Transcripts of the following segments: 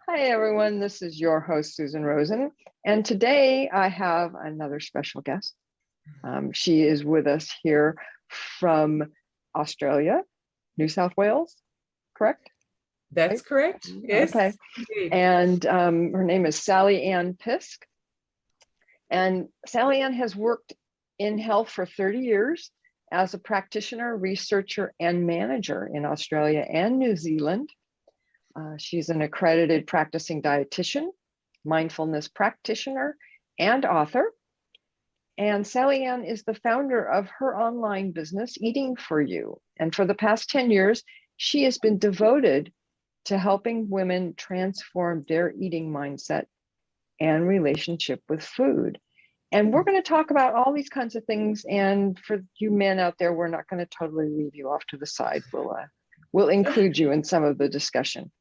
Hi, everyone. This is your host, Susan Rosen. And today I have another special guest. She is with us here from Australia, New South Wales, correct? That's correct. Yes. Okay. Indeed. And her name is Sallyanne Pisk. And Sallyanne has worked in health for 30 years as a practitioner, researcher, and manager in Australia and New Zealand. She's an accredited practicing dietitian, mindfulness practitioner, and author. And Sallyanne is the founder of her online business, Eating for You. And for the past 10 years, she has been devoted to helping women transform their eating mindset and relationship with food. And we're going to talk about all these kinds of things. And for you men out there, we're not going to totally leave you off to the side. We'll include you in some of the discussion.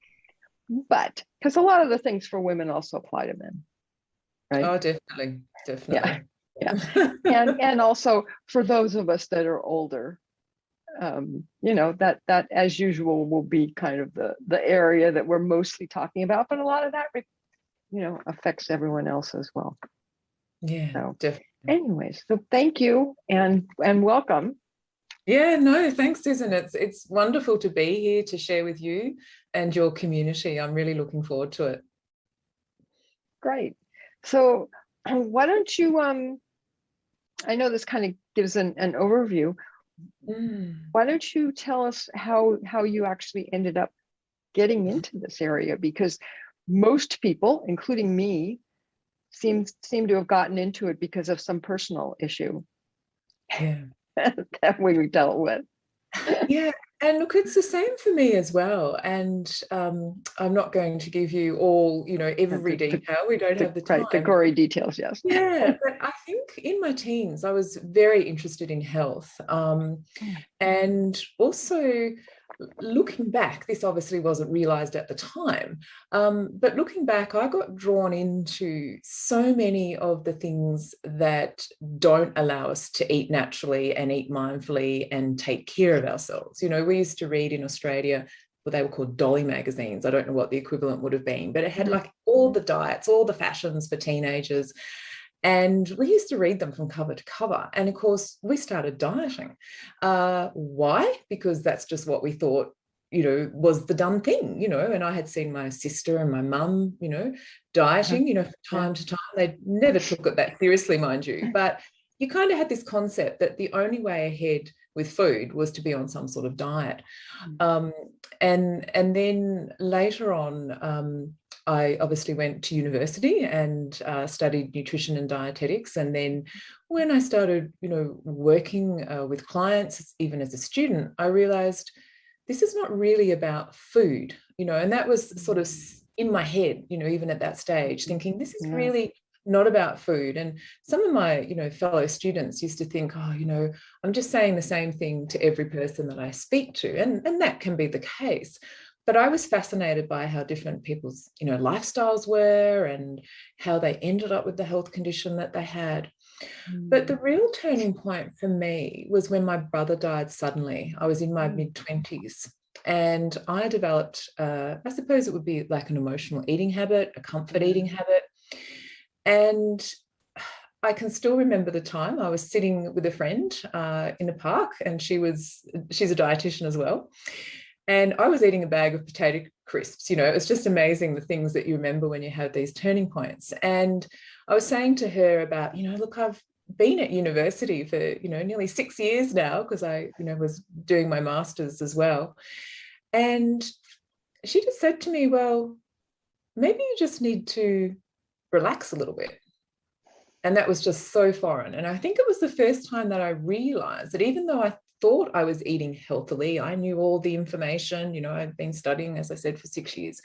But because a lot of the things for women also apply to men, right? Oh, definitely. Yeah. And also for those of us that are older, that as usual will be kind of the area that we're mostly talking about, but a lot of that affects everyone else as well. Yeah, so definitely. Anyways, so thank you and welcome. Yeah, no, thanks, Susan. It's wonderful to be here to share with you and your community. I'm really looking forward to it. Great. So why don't you I know this kind of gives an overview. Why don't you tell us how you actually ended up getting into this area? Because most people, including me, seem to have gotten into it because of some personal issue that we dealt with. Yeah, and look, it's the same for me as well. And I'm not going to give you all, every detail. We don't have the time. Right, the gory details, yes. Yeah, but I think in my teens, I was very interested in health. And also looking back, this obviously wasn't realized at the time, but looking back, I got drawn into so many of the things that don't allow us to eat naturally and eat mindfully and take care of ourselves. We used to read in Australia what they were called dolly magazines. I don't know what the equivalent would have been, but it had like all the diets, all the fashions for teenagers. And we used to read them from cover to cover. And of course, we started dieting. Why? Because that's just what we thought, was the done thing, and I had seen my sister and my mum, dieting, from time to time. They never took it that seriously, mind you. But you kind of had this concept that the only way ahead with food was to be on some sort of diet. And then later on, I obviously went to university and studied nutrition and dietetics. And then when I started, working with clients, even as a student, I realized this is not really about food, and that was sort of in my head, even at that stage, thinking this is really not about food. And some of my, fellow students used to think, I'm just saying the same thing to every person that I speak to. And that can be the case. But I was fascinated by how different people's, lifestyles were and how they ended up with the health condition that they had. But the real turning point for me was when my brother died suddenly. I was in my mid-20s and I developed, I suppose it would be like an emotional eating habit, a comfort eating habit. And I can still remember the time I was sitting with a friend in a park, and she's a dietitian as well. And I was eating a bag of potato crisps. It was just amazing the things that you remember when you have these turning points. And I was saying to her about, look, I've been at university for, nearly 6 years now, because I, was doing my master's as well. And she just said to me, well, maybe you just need to relax a little bit. And that was just so foreign. And I think it was the first time that I realized that even though I thought I was eating healthily, I knew all the information, I'd been studying, as I said, for 6 years,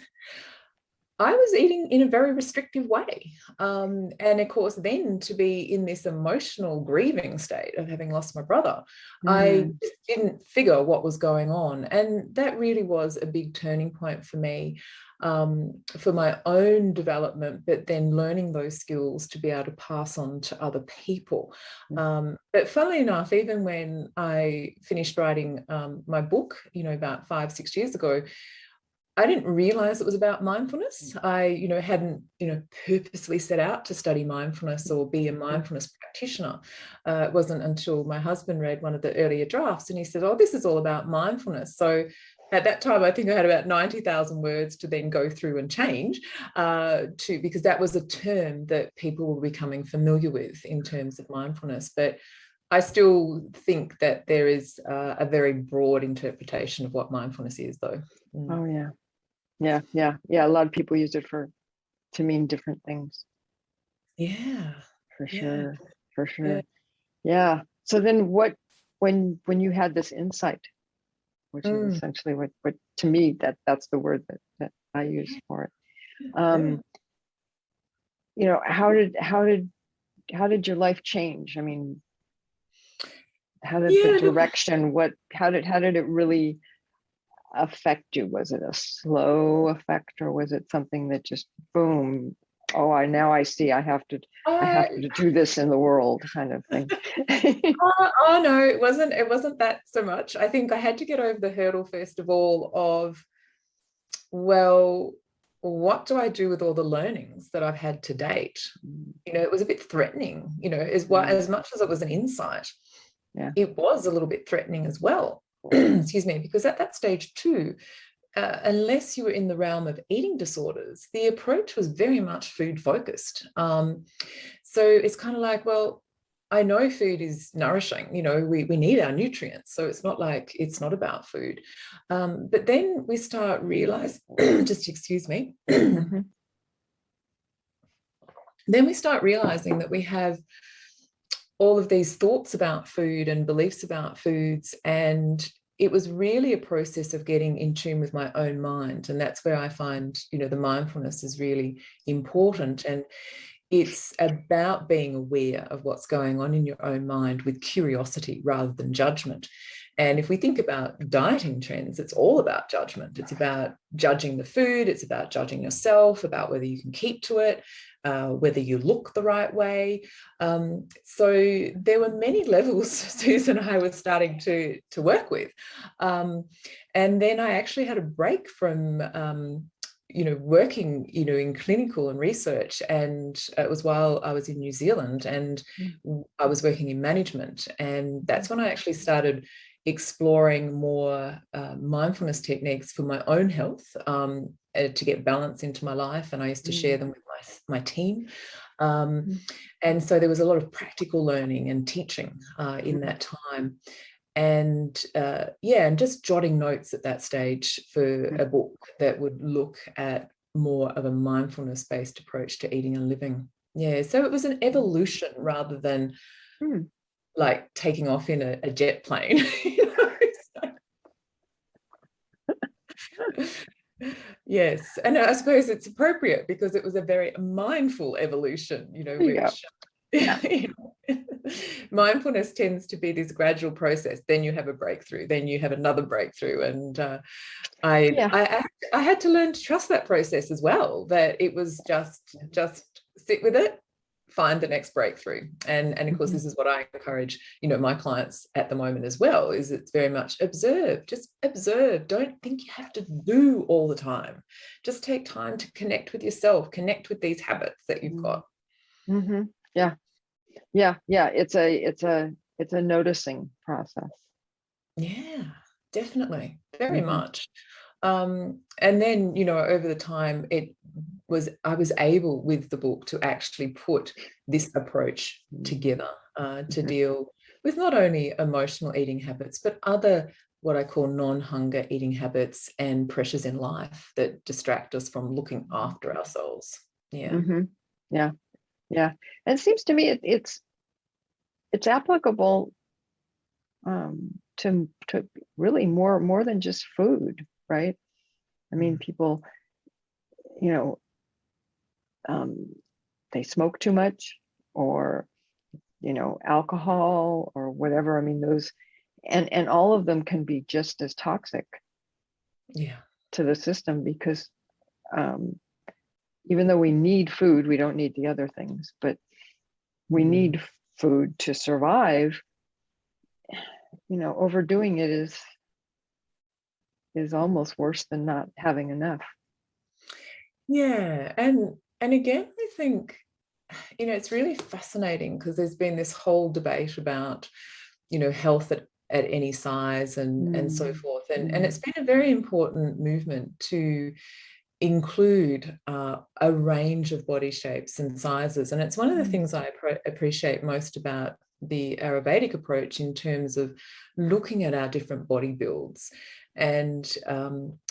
I was eating in a very restrictive way. And of course, then to be in this emotional grieving state of having lost my brother, I just didn't figure what was going on. And that really was a big turning point for me, for my own development, but then learning those skills to be able to pass on to other people. But funnily enough, even when I finished writing my book, about 5-6 years ago, I didn't realize it was about mindfulness. I, hadn't, purposely set out to study mindfulness or be a mindfulness practitioner. It wasn't until my husband read one of the earlier drafts and he said, oh, this is all about mindfulness. So at that time, I think I had about 90,000 words to then go through and change because that was a term that people were becoming familiar with in terms of mindfulness. But I still think that there is a very broad interpretation of what mindfulness is, though. Oh, yeah. Yeah. A lot of people use it to mean different things. Yeah. For sure. For sure. Yeah. Yeah. So then when you had this insight, which is essentially what to me, that's the word that I use for it. How did your life change? I mean, how did the direction, how did it really affect you? Was it a slow effect, or was it something that just boom, now I see I have to do this in the world kind of thing? Oh no, it wasn't that so much. I think I had to get over the hurdle first of all of, well, what do I do with all the learnings that I've had to date? It was a bit threatening, as much as it was an insight, it was a little bit threatening as well. Excuse me, because at that stage too, unless you were in the realm of eating disorders, the approach was very much food focused. So it's kind of like, well, I know food is nourishing, we need our nutrients. So it's not like it's not about food. But then we start realizing, just excuse me. Then we start realizing that we have all of these thoughts about food and beliefs about foods. And it was really a process of getting in tune with my own mind. And that's where I find, the mindfulness is really important. And it's about being aware of what's going on in your own mind with curiosity rather than judgment. And if we think about dieting trends, it's all about judgment. It's about judging the food. It's about judging yourself, about whether you can keep to it, whether you look the right way. So there were many levels Susan and I were starting to work with. And then I actually had a break from working, in clinical and research. And it was while I was in New Zealand and I was working in management. And that's when I actually started exploring more mindfulness techniques for my own health to get balance into my life. And I used to share them with my team. And so there was a lot of practical learning and teaching in that time. And and just jotting notes at that stage for a book that would look at more of a mindfulness-based approach to eating and living. Yeah, so it was an evolution rather than like taking off in a jet plane. Yes, and I suppose it's appropriate because it was a very mindful evolution, which mindfulness tends to be this gradual process. Then you have a breakthrough, then you have another breakthrough. And I had to learn to trust that process as well, that it was just sit with it, find the next breakthrough. And of course, this is what I encourage, my clients at the moment as well, is it's very much observe, just observe. Don't think you have to do all the time. Just take time to connect with yourself, connect with these habits that you've got. Yeah. It's a noticing process. Yeah, definitely. Very much. And then, over the time, I was able with the book to actually put this approach together to deal with not only emotional eating habits, but other what I call non-hunger eating habits and pressures in life that distract us from looking after ourselves. Yeah. Yeah. And it seems to me it's applicable to really more than just food, right? I mean, people, they smoke too much, or alcohol or whatever. I mean, those and all of them can be just as toxic to the system, because even though we need food, we don't need the other things, but we need food to survive. Overdoing it is almost worse than not having enough. Yeah, and again, I think, it's really fascinating because there's been this whole debate about, health at any size and so forth. And it's been a very important movement to include a range of body shapes and sizes. And it's one of the things I appreciate most about the Ayurvedic approach in terms of looking at our different body builds and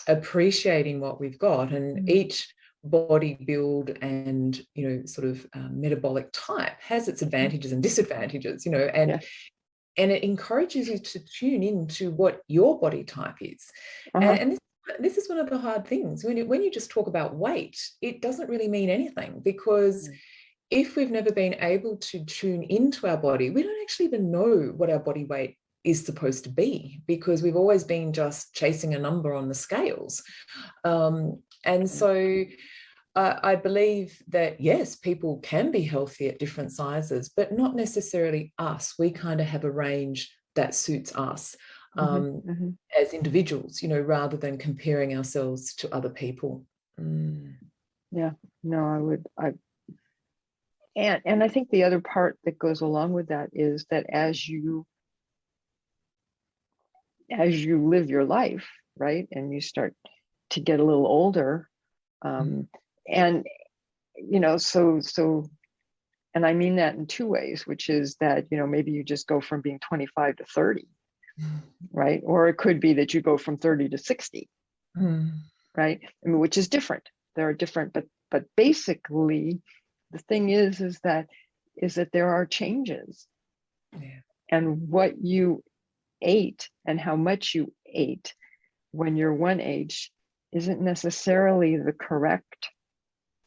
appreciating what we've got. And each body build and, sort of metabolic type has its advantages and disadvantages, and and it encourages you to tune into what your body type is. And this is one of the hard things. When you just talk about weight, it doesn't really mean anything, because if we've never been able to tune into our body, we don't actually even know what our body weight is supposed to be, because we've always been just chasing a number on the scales. And so I believe that, yes, people can be healthy at different sizes, but not necessarily us. We kind of have a range that suits us as individuals, rather than comparing ourselves to other people. Yeah, no, and I think the other part that goes along with that is that as you live your life, right, and you start to get a little older, and so and I mean that in two ways, which is that maybe you just go from being 25 to 30, right, or it could be that you go from 30 to 60, right, I mean, which is different. There are different, but basically the thing is that there are changes, and what you ate and how much you ate when you're one age isn't necessarily the correct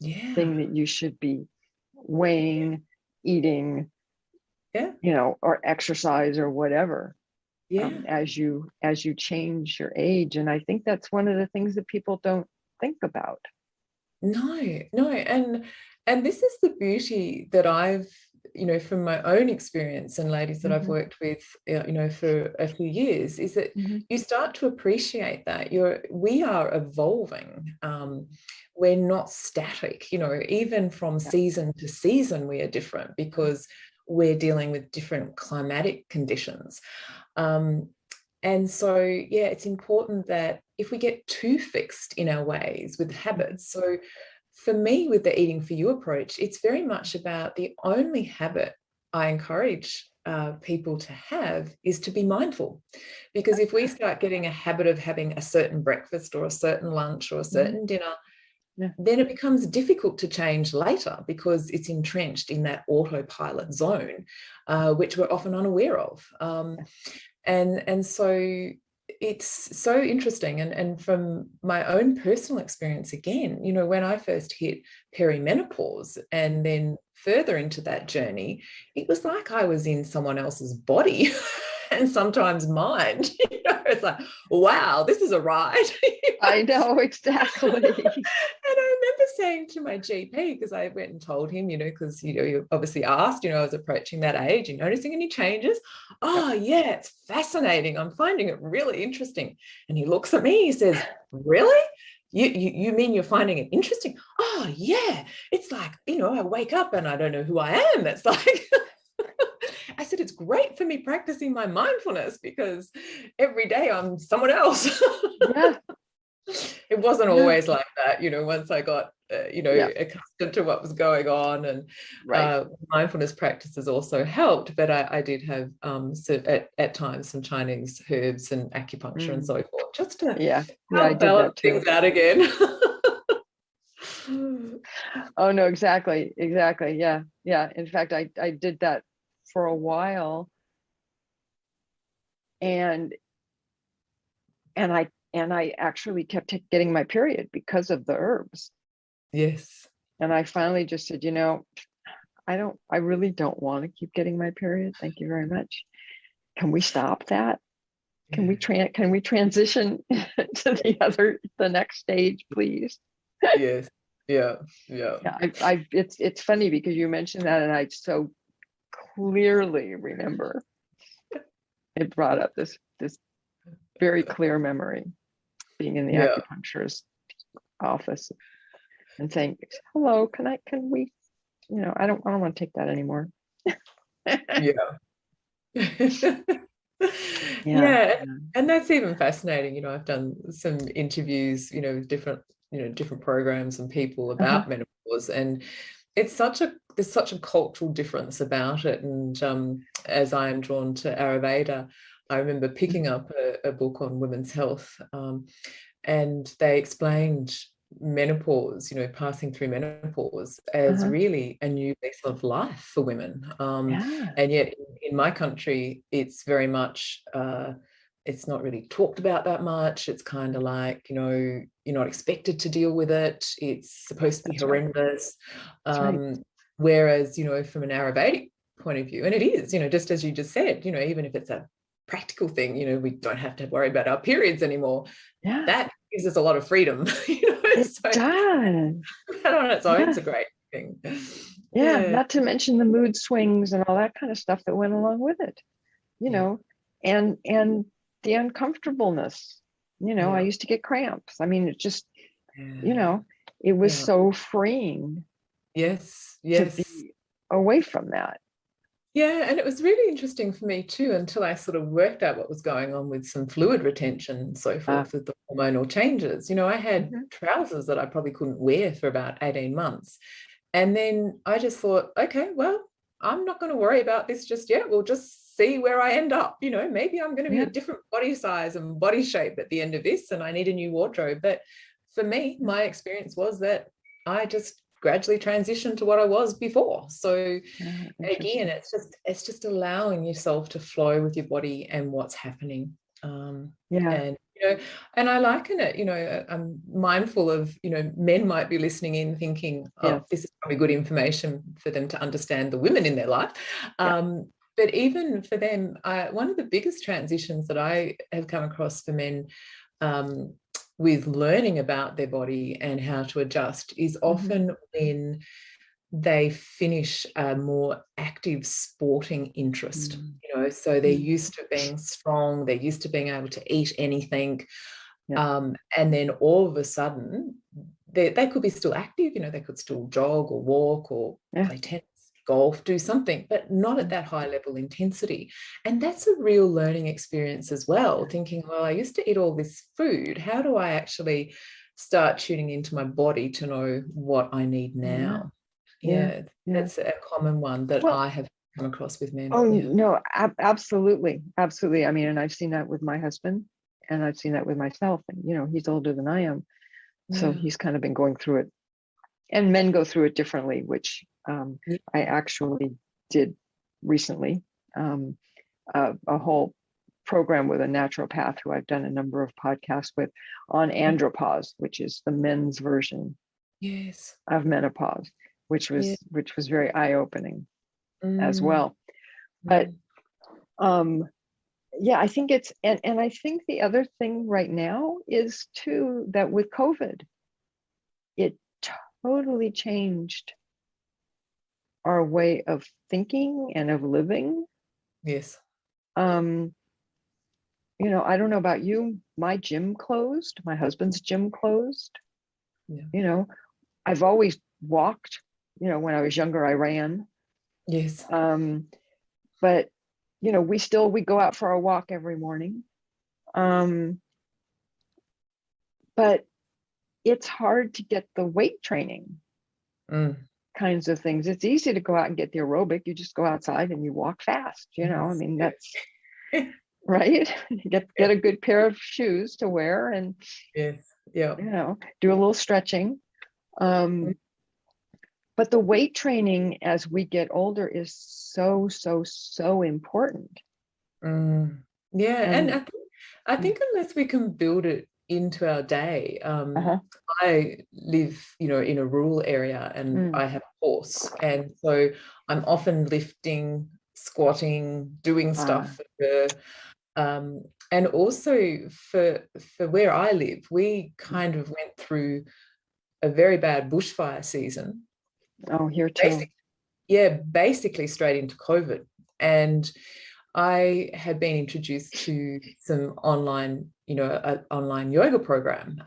thing that you should be weighing, eating, or exercise or whatever, as you change your age. And I think that's one of the things that people don't think about. No, and this is the beauty that I've, from my own experience and ladies that I've worked with, for a few years, is that you start to appreciate that we are evolving. We're not static, even from season to season, we are different because we're dealing with different climatic conditions. And so, it's important that if we get too fixed in our ways with habits, so for me, with the Eating for You approach, it's very much about the only habit I encourage people to have is to be mindful. Because if we start getting a habit of having a certain breakfast or a certain lunch or a certain dinner, then it becomes difficult to change later because it's entrenched in that autopilot zone, which we're often unaware of. And so it's so interesting. And from my own personal experience, again, when I first hit perimenopause and then further into that journey, it was like I was in someone else's body and sometimes mind. It's like, wow, this is a ride. I know, exactly. And I remember saying to my GP, because I went and told him, because, you obviously asked, I was approaching that age, you noticing any changes? Oh, yeah, it's fascinating. I'm finding it really interesting. And he looks at me, he says, really? You mean you're finding it interesting? Oh, yeah. It's like, I wake up and I don't know who I am. That's like... I said, it's great for me practicing my mindfulness because every day I'm someone else. It wasn't always like that, once I got, accustomed to what was going on, and mindfulness practices also helped. But I did have at times some Chinese herbs and acupuncture and so forth, just to help balance things out again. Oh, no, exactly. Yeah. In fact, I did that for a while, and I actually kept getting my period because of the herbs. Yes. And I finally just said, I really don't want to keep getting my period. Thank you very much. Can we stop that? Can we transition to the next stage, please? Yes. Yeah. It's funny because you mentioned that, and I so clearly remember it brought up this very clear memory. being in the Yeah. acupuncturist office and saying, hello, can we, I don't want to take that anymore. Yeah. Yeah. Yeah, and that's even fascinating. I've done some interviews, with different programs and people about menopause, and there's such a cultural difference about it. And as I am drawn to Ayurveda, I remember picking up a book on women's health, and they explained menopause, passing through menopause as really a new lease of life for women. And yet in my country, it's very much, it's not really talked about that much. It's kind of like, you're not expected to deal with it. It's supposed to be horrendous. Whereas, from an Ayurvedic point of view, and it is, just as you just said, even if it's a practical thing, we don't have to worry about our periods anymore. That gives us a lot of freedom. It so does. that on its own is a great thing. Yeah, not to mention the mood swings and all that kind of stuff that went along with it, and the uncomfortableness. I used to get cramps. I mean, it just, it was so freeing. Yes. To be away from that. Yeah, and it was really interesting for me too, until I sort of worked out what was going on with some fluid retention and so forth with the hormonal changes. I had trousers that I probably couldn't wear for about 18 months. And then I just thought, okay, well, I'm not going to worry about this just yet. We'll just see where I end up. Maybe I'm going to be a different body size and body shape at the end of this, and I need a new wardrobe. But for me, my experience was that I just gradually transition to what I was before. So again, it's just allowing yourself to flow with your body and what's happening. And I liken it, I'm mindful of, men might be listening in thinking, this is probably good information for them to understand the women in their life. But even for them, one of the biggest transitions that I have come across for men, with learning about their body and how to adjust, is often when they finish a more active sporting interest. So they're used to being strong, they're used to being able to eat anything, and then all of a sudden they could be still active, they could still jog or walk or play tennis, golf, do something, but not at that high level intensity. And that's a real learning experience as well, thinking, well, I used to eat all this food. How do I actually start tuning into my body to know what I need now? That's a common one that I have come across with men. No, absolutely. I mean, and I've seen that with my husband, and I've seen that with myself. And he's older than I am, so he's kind of been going through it. And men go through it differently, which I actually did recently. A whole program with a naturopath who I've done a number of podcasts with on andropause, which is the men's version of menopause, which was very eye-opening as well. But I think it's, and I think the other thing right now is too, that with COVID, it totally changed our way of thinking and of living. I don't know about you, my gym closed, my husband's gym closed. I've always walked, when I was younger, I ran. But we go out for a walk every morning. But it's hard to get the weight training kinds of things. It's easy to go out and get the aerobic. You just go outside and you walk fast, I mean, that's right. Get a good pair of shoes to wear and do a little stretching. But the weight training as we get older is so important. And I think unless we can build it into our day, I live, in a rural area, and I have a horse, and so I'm often lifting, squatting, doing stuff for her. And also for where I live, we kind of went through a very bad bushfire season. Oh, here too. Basically straight into COVID. And I had been introduced to some online, an online yoga program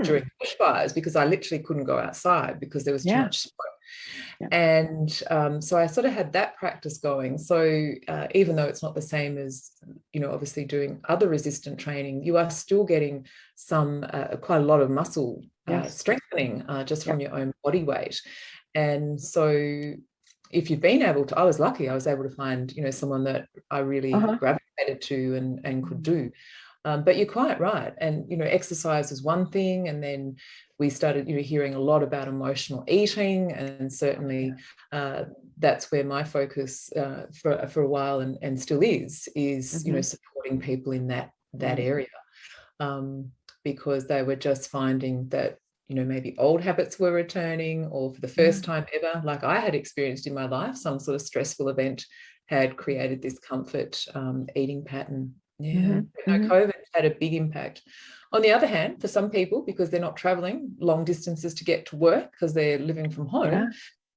during bushfires, because I literally couldn't go outside because there was too much smoke. Yeah. And so I sort of had that practice going. So even though it's not the same as, obviously doing other resistant training, you are still getting some, quite a lot of muscle strengthening just from your own body weight. And so if you've been able to, I was lucky, I was able to find, someone that I really gravitated to and could do. But you're quite right. And, exercise is one thing. And then we started, hearing a lot about emotional eating. And certainly that's where my focus for a while and still is, supporting people in that area. Because they were just finding that, maybe old habits were returning, or for the first time ever, like I had experienced in my life, some sort of stressful event had created this comfort eating pattern. COVID had a big impact. On the other hand, for some people, because they're not traveling long distances to get to work because they're living from home,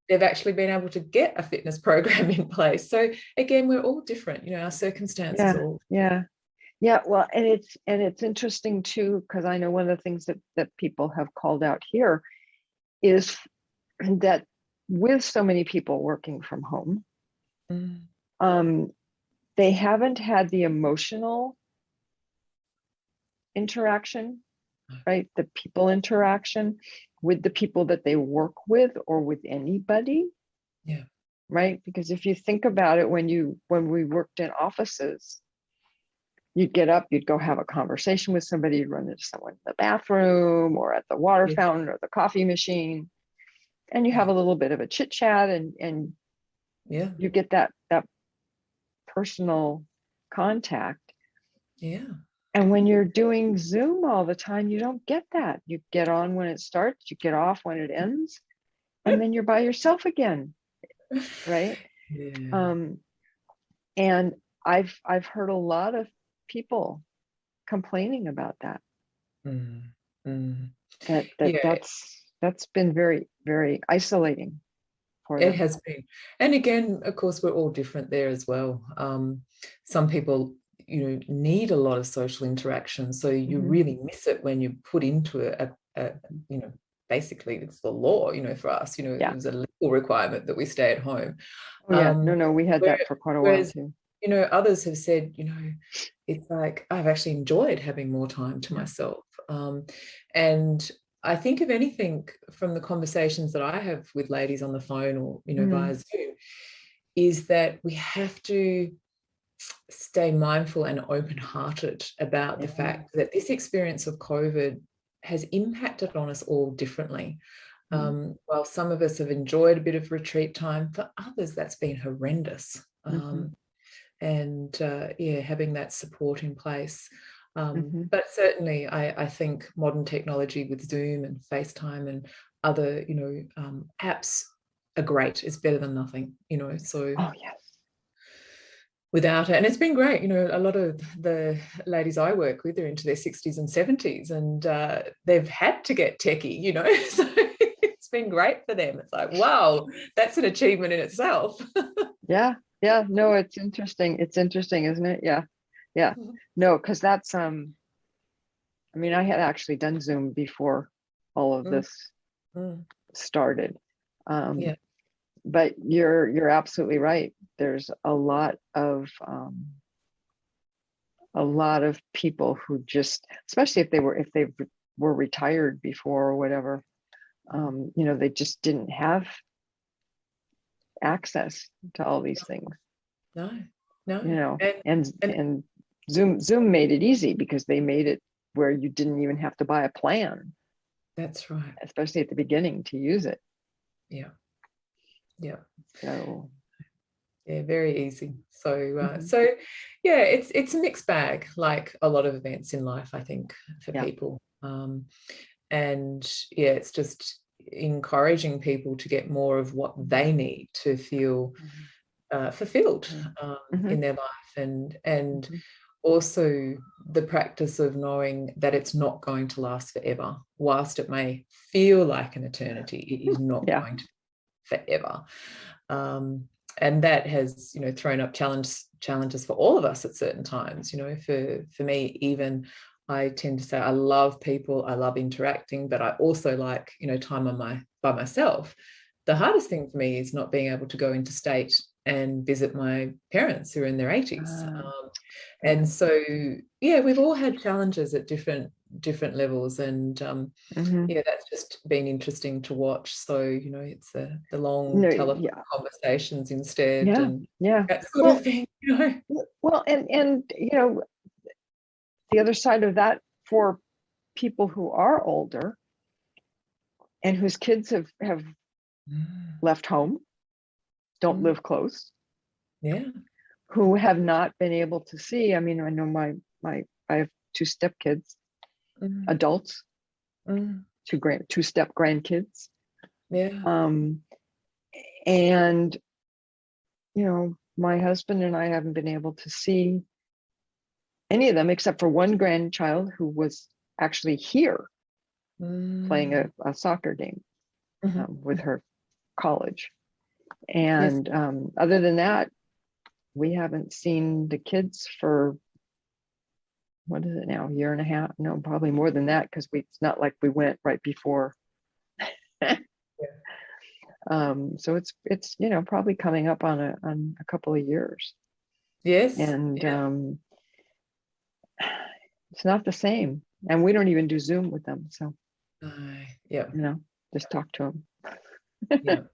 they've actually been able to get a fitness program in place. So again, we're all different, our circumstances are all Yeah, well, and it's interesting too, because I know one of the things that people have called out here is that with so many people working from home, they haven't had the emotional interaction, right? The people interaction with the people that they work with or with anybody. Yeah. Right. Because if you think about it, when we worked in offices, you'd get up, you'd go have a conversation with somebody, you'd run into someone in the bathroom or at the water fountain or the coffee machine, and you have a little bit of a chit chat, and you get that personal contact. Yeah. And when you're doing Zoom all the time, you don't get that. You get on when it starts, you get off when it ends, and then you're by yourself again, right? Yeah. And I've heard a lot of people complaining about that. That's been very, very isolating for them. It has been. And again, of course, we're all different there as well. Some people, need a lot of social interaction. So you really miss it when you put into basically it's the law, for us, it was a legal requirement that we stay at home. Oh yeah, no, we had that for quite a while too. Others have said, it's like, I've actually enjoyed having more time to myself. And I think, if anything, from the conversations that I have with ladies on the phone or, via Zoom, is that we have to stay mindful and open-hearted about the fact that this experience of COVID has impacted on us all differently. While some of us have enjoyed a bit of retreat time, for others that's been horrendous. And having that support in place. But certainly I think modern technology with Zoom and FaceTime and other, apps are great. It's better than nothing, so. Oh, yes. Without it. And it's been great. A lot of the ladies I work with are into their 60s and 70s, and they've had to get techie, so it's been great for them. It's like, wow, that's an achievement in itself. Yeah. No, it's interesting. It's interesting, isn't it? Yeah. No, because that's, I had actually done Zoom before all of this started. But you're absolutely right. There's a lot of people who just, especially if they were retired before or whatever, they just didn't have access to all these things. No. And Zoom made it easy, because they made it where you didn't even have to buy a plan. That's right. Especially at the beginning, to use it. Yeah. So very easy. So it's a mixed bag, like a lot of events in life, I think, for people. And it's just encouraging people to get more of what they need to feel fulfilled in their life, and also the practice of knowing that it's not going to last forever. Whilst it may feel like an eternity, it is not going to be forever. and that has, you know, thrown up challenges for all of us at certain times. You know, for me, even I tend to say I love people, I love interacting, but I also like, you know, time on by myself. The hardest thing for me is not being able to go interstate and visit my parents who are in their 80s. And so, yeah, we've all had challenges at different levels, and yeah, that's just been interesting to watch. So, you know, it's the long telephone conversations instead, and that sort of thing, you know. Well, and you know, the other side of that, for people who are older and whose kids have left home, don't live close, who have not been able to see. I mean, I know I have 2 stepkids, adults, 2 step grandkids. And you know, my husband and I haven't been able to see any of them except for one grandchild who was actually here playing a soccer game with her college. And other than that, we haven't seen the kids for, what is it now, 1.5 years? No, probably more than that, because it's not like we went right before. So it's you know, probably coming up on a couple of years. And it's not the same, and we don't even do Zoom with them, so you know, just talk to them.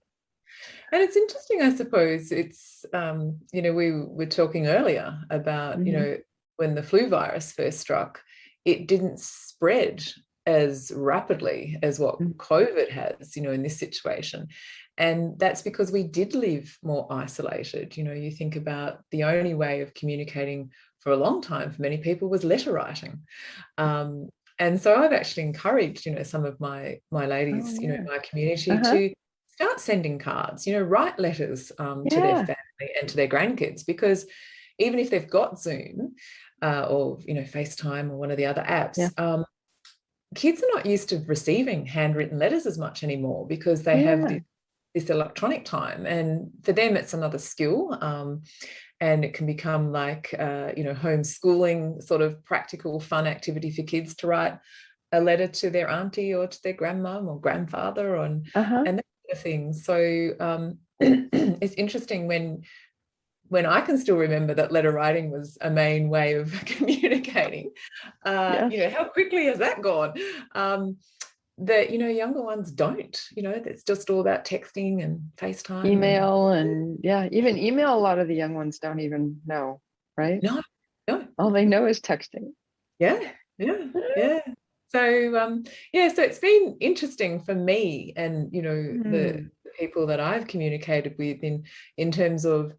And it's interesting, I suppose. It's you know, we were talking earlier about you know, when the flu virus first struck, it didn't spread as rapidly as what COVID has, you know, in this situation. And that's because we did live more isolated. You know, you think about the only way of communicating for a long time for many people was letter writing. And so I've actually encouraged, you know, some of my ladies, you know, in my community to start sending cards, you know, write letters to their family and to their grandkids, because even if they've got Zoom or, you know, FaceTime or one of the other apps, kids are not used to receiving handwritten letters as much anymore, because they have this electronic time, and for them it's another skill, and it can become like you know, homeschooling sort of practical fun activity for kids to write a letter to their auntie or to their grandmum or grandfather, and that sort of thing. So it's interesting when I can still remember that letter writing was a main way of communicating. You know, how quickly has that gone? That, you know, younger ones don't, you know, it's just all about texting and FaceTime. Email and even email, a lot of the young ones don't even know, right? No. All they know is texting. So so it's been interesting for me, and, you know, the people that I've communicated with in terms of,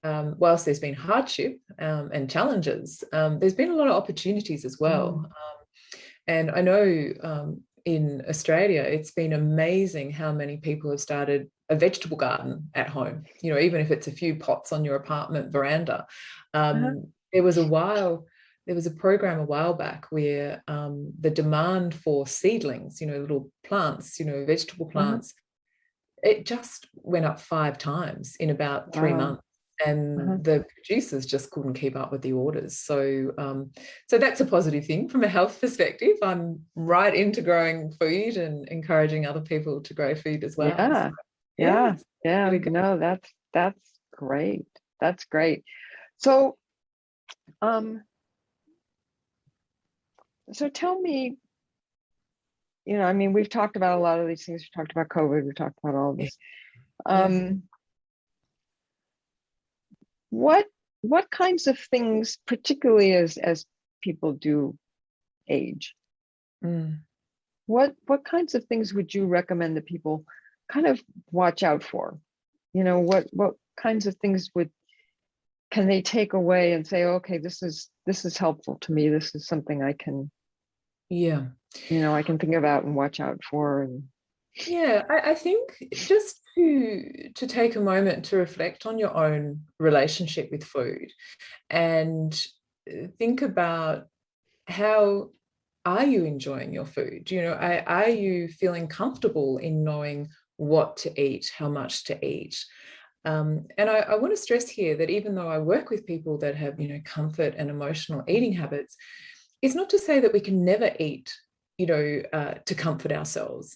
whilst there's been hardship and challenges, there's been a lot of opportunities as well. And I know in Australia, it's been amazing how many people have started a vegetable garden at home, you know, even if it's a few pots on your apartment veranda. There was a program a while back where the demand for seedlings, you know, little plants, you know, vegetable plants, it just went up 5 times in about 3 months. And the producers just couldn't keep up with the orders. So so that's a positive thing from a health perspective. I'm right into growing food and encouraging other people to grow food as well. Really good. No, that's great. That's great. So so tell me, you know, I mean, we've talked about a lot of these things. We talked about COVID, we talked about all this. What kinds of things, particularly as people do age, what kinds of things would you recommend that people kind of watch out for? You know, what kinds of things can they take away and say, okay, this is helpful to me. This is something I can, you know, I can think about and watch out for. And I think just to take a moment to reflect on your own relationship with food, and think about, how are you enjoying your food? You know, are you feeling comfortable in knowing what to eat, how much to eat? And I want to stress here that even though I work with people that have, comfort and emotional eating habits, it's not to say that we can never eat, to comfort ourselves.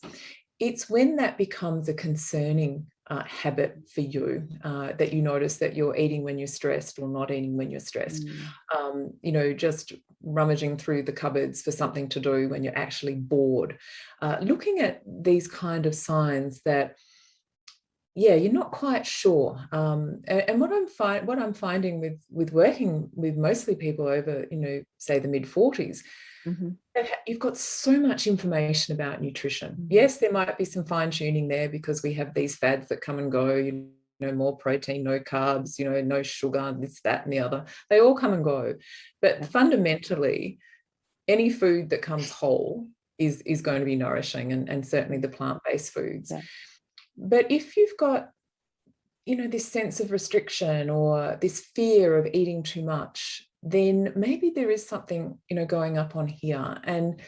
It's when that becomes a concerning habit for you, that you notice that you're eating when you're stressed or not eating when you're stressed. Just rummaging through the cupboards for something to do when you're actually bored. Looking at these kind of signs that, you're not quite sure. And what I'm finding with working with mostly people over, say the mid-40s, you've got so much information about nutrition. Yes, there might be some fine tuning there because we have these fads that come and go, more protein, no carbs, no sugar, this, that, and the other. They all come and go. But fundamentally, any food that comes whole is going to be nourishing, and certainly the plant-based foods. Yeah. But if you've got, this sense of restriction or this fear of eating too much, then maybe there is something, going up on here. And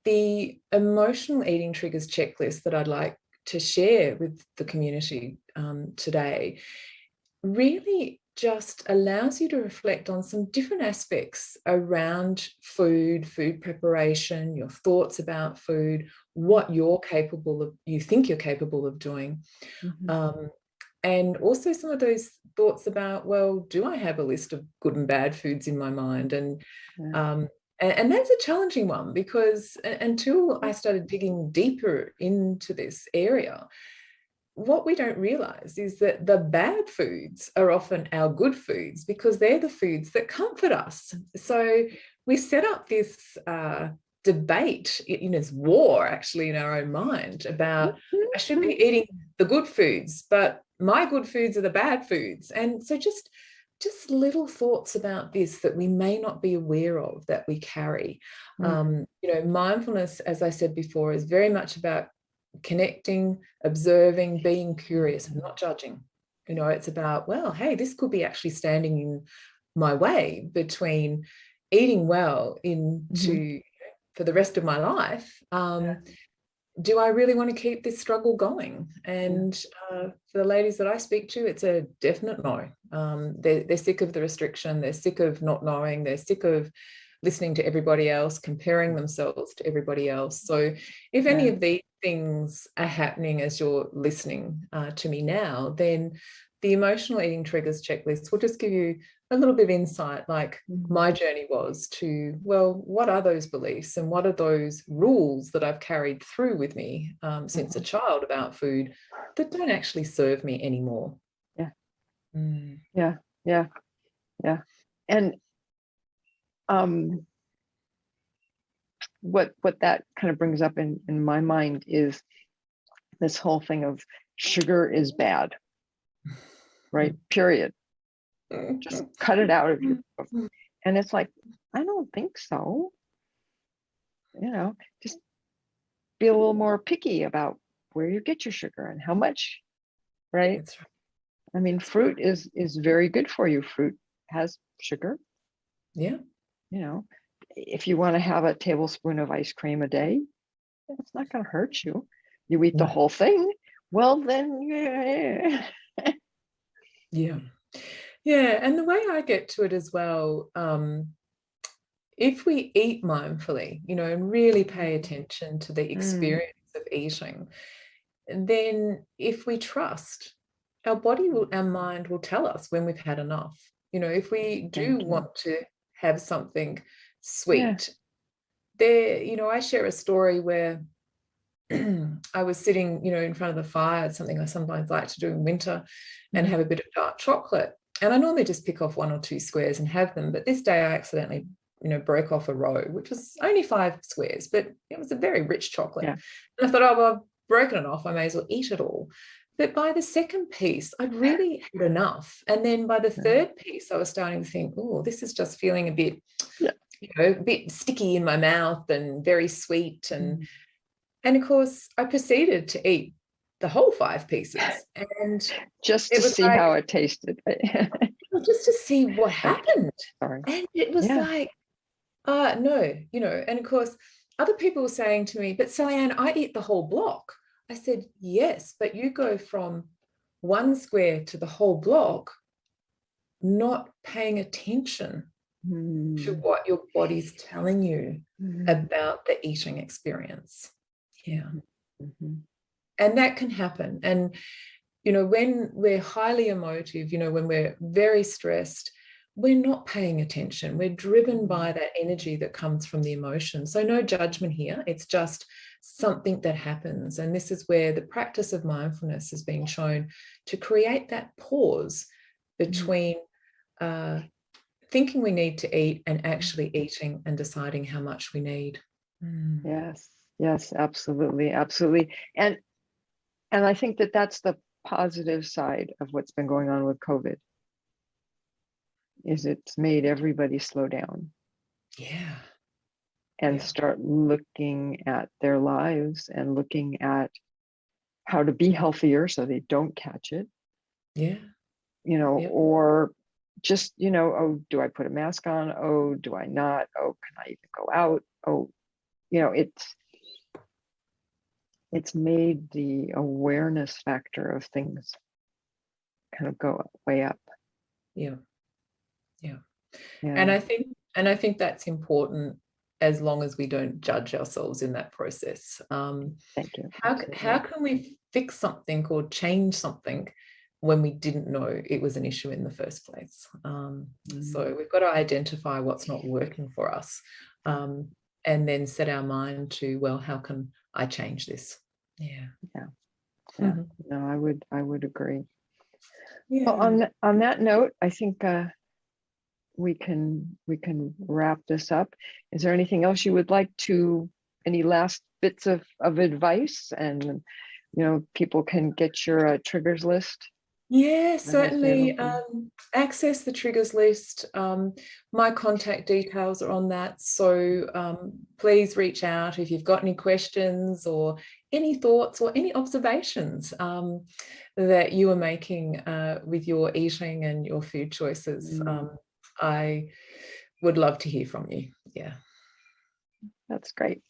the emotional eating triggers checklist that I'd like to share with the community today really just allows you to reflect on some different aspects around food preparation, your thoughts about food, what you think you're capable of doing. And also some of those thoughts about, well, do I have a list of good and bad foods in my mind? And that's a challenging one, because until I started digging deeper into this area, what we don't realize is that the bad foods are often our good foods, because they're the foods that comfort us. So we set up this debate, this war actually in our own mind about, I should be eating the good foods, but my good foods are the bad foods. And so just little thoughts about this that we may not be aware of that we carry. Mindfulness, as I said before, is very much about connecting, observing, being curious, and not judging. It's about, well, hey, this could be actually standing in my way between eating well into for the rest of my life. Do I really want to keep this struggle going? And for the ladies that I speak to, it's a definite no. They're sick of the restriction. They're sick of not knowing. They're sick of listening to everybody else, comparing themselves to everybody else. So if any of these things are happening as you're listening to me now, then the emotional eating triggers checklist will just give you a little bit of insight, like my journey was to, well, what are those beliefs and what are those rules that I've carried through with me since a child about food that don't actually serve me anymore. Yeah. And what that kind of brings up in my mind is this whole thing of sugar is bad, right? Period. Just cut it out of you. And it's like, I don't think so. Just be a little more picky about where you get your sugar and how much, right? That's right. I mean, fruit is very good for you. Fruit has sugar. Yeah. If you want to have a tablespoon of ice cream a day, it's not going to hurt you. You eat the whole thing, well, then, Yeah, and the way I get to it as well, if we eat mindfully, and really pay attention to the experience of eating, then if we trust, our mind will tell us when we've had enough. If we do want to have something sweet, I share a story where I was sitting, in front of the fire. It's something I sometimes like to do in winter, and have a bit of dark chocolate. And I normally just pick off 1 or 2 squares and have them. But this day I accidentally, broke off a row, which was only 5 squares, but it was a very rich chocolate. And I thought, oh, well, I've broken it off. I may as well eat it all. But by the second piece, I'd really had enough. And then by the third piece, I was starting to think, oh, this is just feeling a bit, a bit sticky in my mouth and very sweet. And of course, I proceeded to eat the whole 5 pieces, and just to see how it tasted. Just to see what happened. And it was like, no, and of course, other people were saying to me, but Sallyanne, I eat the whole block. I said, yes, but you go from one square to the whole block, not paying attention to what your body's telling you about the eating experience. Yeah. And that can happen. And, you know, when we're highly emotive, you know, when we're very stressed, we're not paying attention. We're driven by that energy that comes from the emotion. So no judgment here. It's just something that happens. And this is where the practice of mindfulness is being shown to create that pause between thinking we need to eat and actually eating and deciding how much we need. Yes, absolutely, absolutely. And I think that that's the positive side of what's been going on with COVID, is it's made everybody slow down. Yeah. And start looking at their lives and looking at how to be healthier so they don't catch it. Yeah. You know, or just, you know, oh, do I put a mask on? Oh, do I not? Oh, can I even go out? Oh, you know, it's made the awareness factor of things kind of go way up. Yeah. And I think that's important, as long as we don't judge ourselves in that process. Thank you. How can we fix something or change something when we didn't know it was an issue in the first place? So we've got to identify what's not working for us, and then set our mind to, well, how can I change this? No, I would agree. Yeah. Well, on that note, I think we can wrap this up. Is there anything else you would like to, any last bits of advice? And, you know, people can get your triggers list. Yeah, certainly. Access the triggers list. My contact details are on that. So please reach out if you've got any questions or any thoughts or any observations that you are making with your eating and your food choices. I would love to hear from you. Yeah. That's great.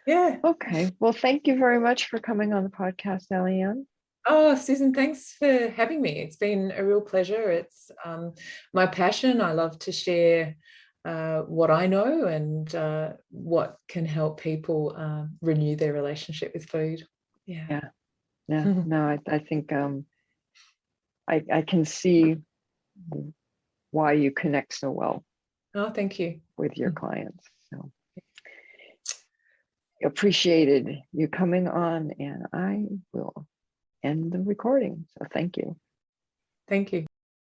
Yeah. Okay. Well, thank you very much for coming on the podcast, Sallyanne. Oh, Susan, thanks for having me. It's been a real pleasure. It's my passion. I love to share what I know and what can help people renew their relationship with food. Yeah. No, I think I can see why you connect so well. Oh, thank you. With your clients. So appreciated you coming on, and I will end the recording. So thank you. Thank you.